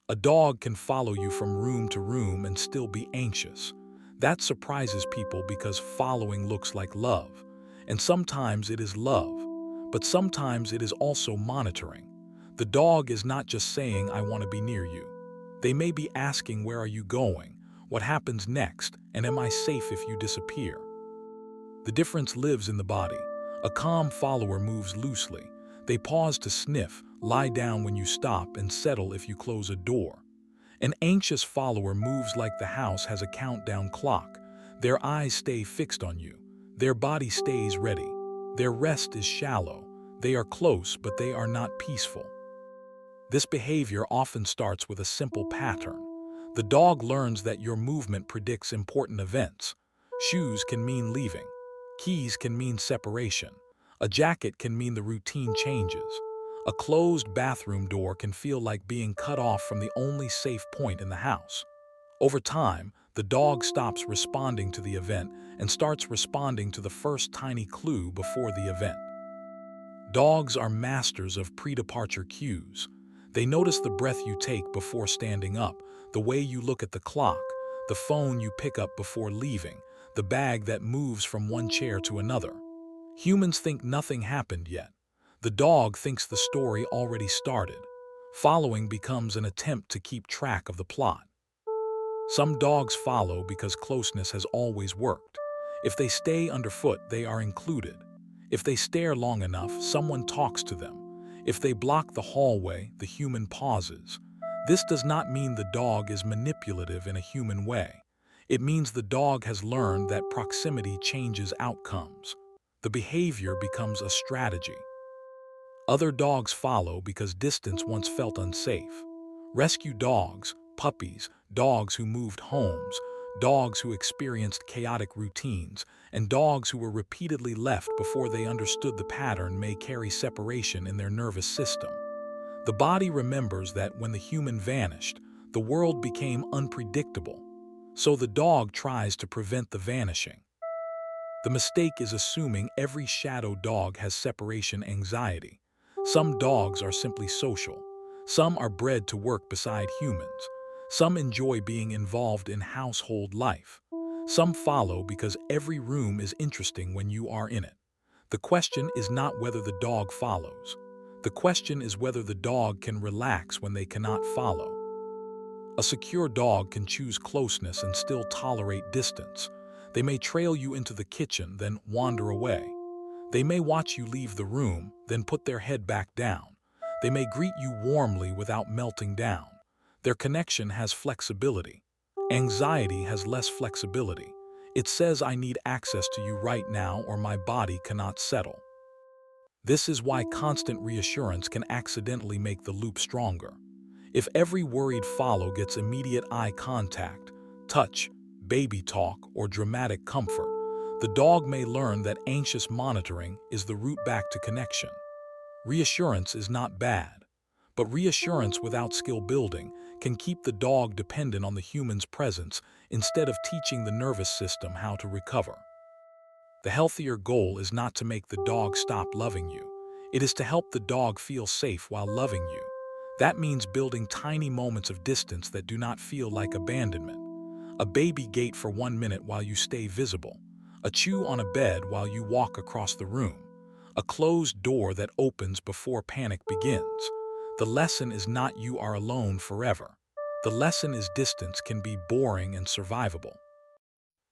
A dog can follow you from room to room and still be anxious. That surprises people because following looks like love. And sometimes it is love, but sometimes it is also monitoring. The dog is not just saying, I want to be near you. They may be asking, where are you going? What happens next? And am I safe if you disappear? The difference lives in the body. A calm follower moves loosely. They pause to sniff, lie down when you stop, and settle if you close a door. An anxious follower moves like the house has a countdown clock. Their eyes stay fixed on you. Their body stays ready. Their rest is shallow. They are close, but they are not peaceful. This behavior often starts with a simple pattern. The dog learns that your movement predicts important events. Shoes can mean leaving. Keys can mean separation. A jacket can mean the routine changes. A closed bathroom door can feel like being cut off from the only safe point in the house. Over time, the dog stops responding to the event and starts responding to the first tiny clue before the event. Dogs are masters of pre-departure cues. They notice the breath you take before standing up, the way you look at the clock, the phone you pick up before leaving, the bag that moves from one chair to another. Humans think nothing happened yet. The dog thinks the story already started. Following becomes an attempt to keep track of the plot. Some dogs follow because closeness has always worked. If they stay underfoot, they are included. If they stare long enough, someone talks to them. If they block the hallway, the human pauses. This does not mean the dog is manipulative in a human way. It means the dog has learned that proximity changes outcomes. The behavior becomes a strategy. Other dogs follow because distance once felt unsafe. Rescue dogs, puppies, dogs who moved homes, dogs who experienced chaotic routines, and dogs who were repeatedly left before they understood the pattern may carry separation in their nervous system. The body remembers that when the human vanished, the world became unpredictable. So the dog tries to prevent the vanishing. The mistake is assuming every shadow dog has separation anxiety. Some dogs are simply social. Some are bred to work beside humans. Some enjoy being involved in household life. Some follow because every room is interesting when you are in it. The question is not whether the dog follows. The question is whether the dog can relax when they cannot follow. A secure dog can choose closeness and still tolerate distance. They may trail you into the kitchen, then wander away. They may watch you leave the room, then put their head back down. They may greet you warmly without melting down. Their connection has flexibility. Anxiety has less flexibility. It says, I need access to you right now or my body cannot settle. This is why constant reassurance can accidentally make the loop stronger. If every worried follow gets immediate eye contact, touch, baby talk, or dramatic comfort, the dog may learn that anxious monitoring is the route back to connection. Reassurance is not bad, but reassurance without skill building can keep the dog dependent on the human's presence instead of teaching the nervous system how to recover. The healthier goal is not to make the dog stop loving you. It is to help the dog feel safe while loving you. That means building tiny moments of distance that do not feel like abandonment. A baby gate for 1 minute while you stay visible. A chew on a bed while you walk across the room. A closed door that opens before panic begins. The lesson is not you are alone forever. The lesson is distance can be boring and survivable.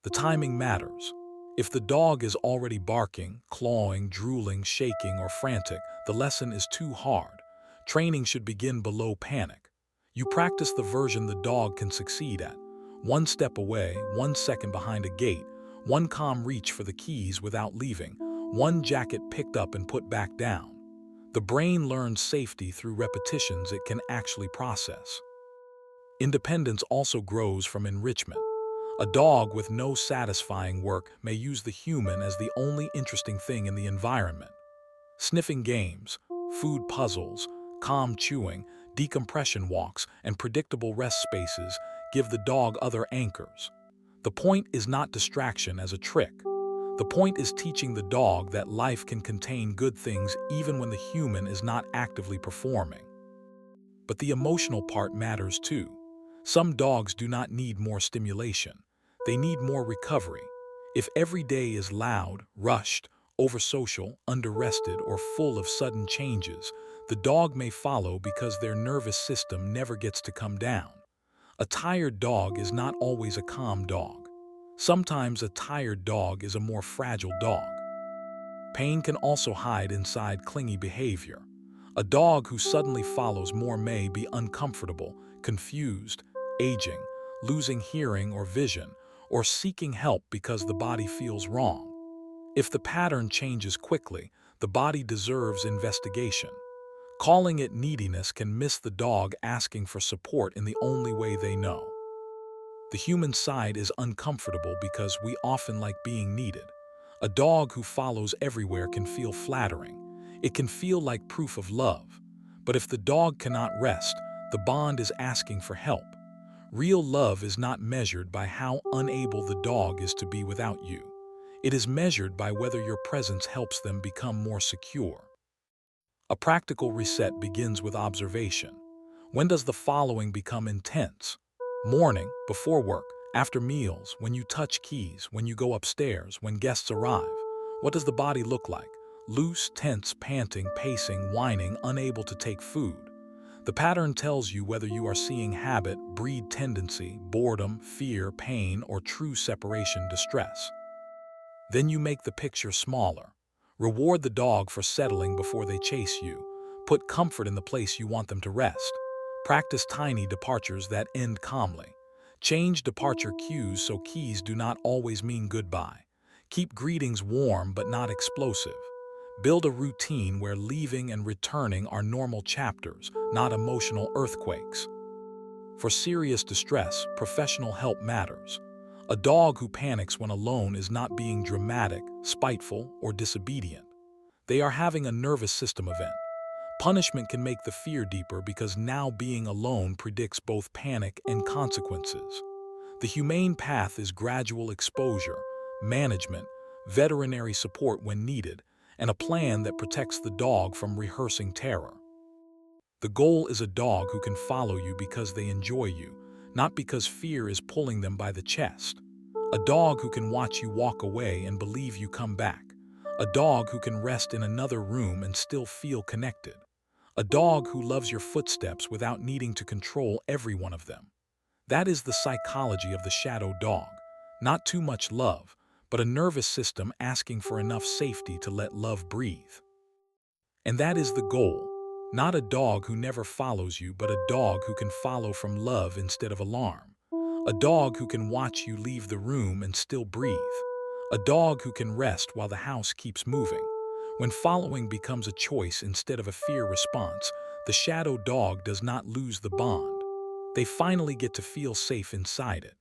The timing matters. If the dog is already barking, clawing, drooling, shaking, or frantic, the lesson is too hard. Training should begin below panic. You practice the version the dog can succeed at. 1 step away, 1 second behind a gate, 1 calm reach for the keys without leaving, 1 jacket picked up and put back down. The brain learns safety through repetitions it can actually process. Independence also grows from enrichment. A dog with no satisfying work may use the human as the only interesting thing in the environment. Sniffing games, food puzzles, calm chewing, decompression walks, and predictable rest spaces give the dog other anchors. The point is not distraction as a trick. The point is teaching the dog that life can contain good things even when the human is not actively performing. But the emotional part matters too. Some dogs do not need more stimulation. They need more recovery. If every day is loud, rushed, over-social, under-rested, or full of sudden changes, the dog may follow because their nervous system never gets to come down. A tired dog is not always a calm dog. Sometimes a tired dog is a more fragile dog. Pain can also hide inside clingy behavior. A dog who suddenly follows more may be uncomfortable, confused, aging, losing hearing or vision, or seeking help because the body feels wrong. If the pattern changes quickly, the body deserves investigation. Calling it neediness can miss the dog asking for support in the only way they know. The human side is uncomfortable because we often like being needed. A dog who follows everywhere can feel flattering. It can feel like proof of love. But if the dog cannot rest, the bond is asking for help. Real love is not measured by how unable the dog is to be without you. It is measured by whether your presence helps them become more secure. A practical reset begins with observation. When does the following become intense? Morning, before work, after meals, when you touch keys, when you go upstairs, when guests arrive. What does the body look like? Loose, tense, panting, pacing, whining, unable to take food. The pattern tells you whether you are seeing habit, breed tendency, boredom, fear, pain, or true separation distress. Then you make the picture smaller. Reward the dog for settling before they chase you. Put comfort in the place you want them to rest. Practice tiny departures that end calmly. Change departure cues so keys do not always mean goodbye. Keep greetings warm but not explosive. Build a routine where leaving and returning are normal chapters, not emotional earthquakes. For serious distress, professional help matters. A dog who panics when alone is not being dramatic, spiteful, or disobedient. They are having a nervous system event. Punishment can make the fear deeper because now being alone predicts both panic and consequences. The humane path is gradual exposure, management, veterinary support when needed, and a plan that protects the dog from rehearsing terror. The goal is a dog who can follow you because they enjoy you, not because fear is pulling them by the chest. A dog who can watch you walk away and believe you come back. A dog who can rest in another room and still feel connected. A dog who loves your footsteps without needing to control every one of them. That is the psychology of the shadow dog. Not too much love, but a nervous system asking for enough safety to let love breathe. And that is the goal. Not a dog who never follows you, but a dog who can follow from love instead of alarm. A dog who can watch you leave the room and still breathe. A dog who can rest while the house keeps moving. When following becomes a choice instead of a fear response, the shadow dog does not lose the bond. They finally get to feel safe inside it.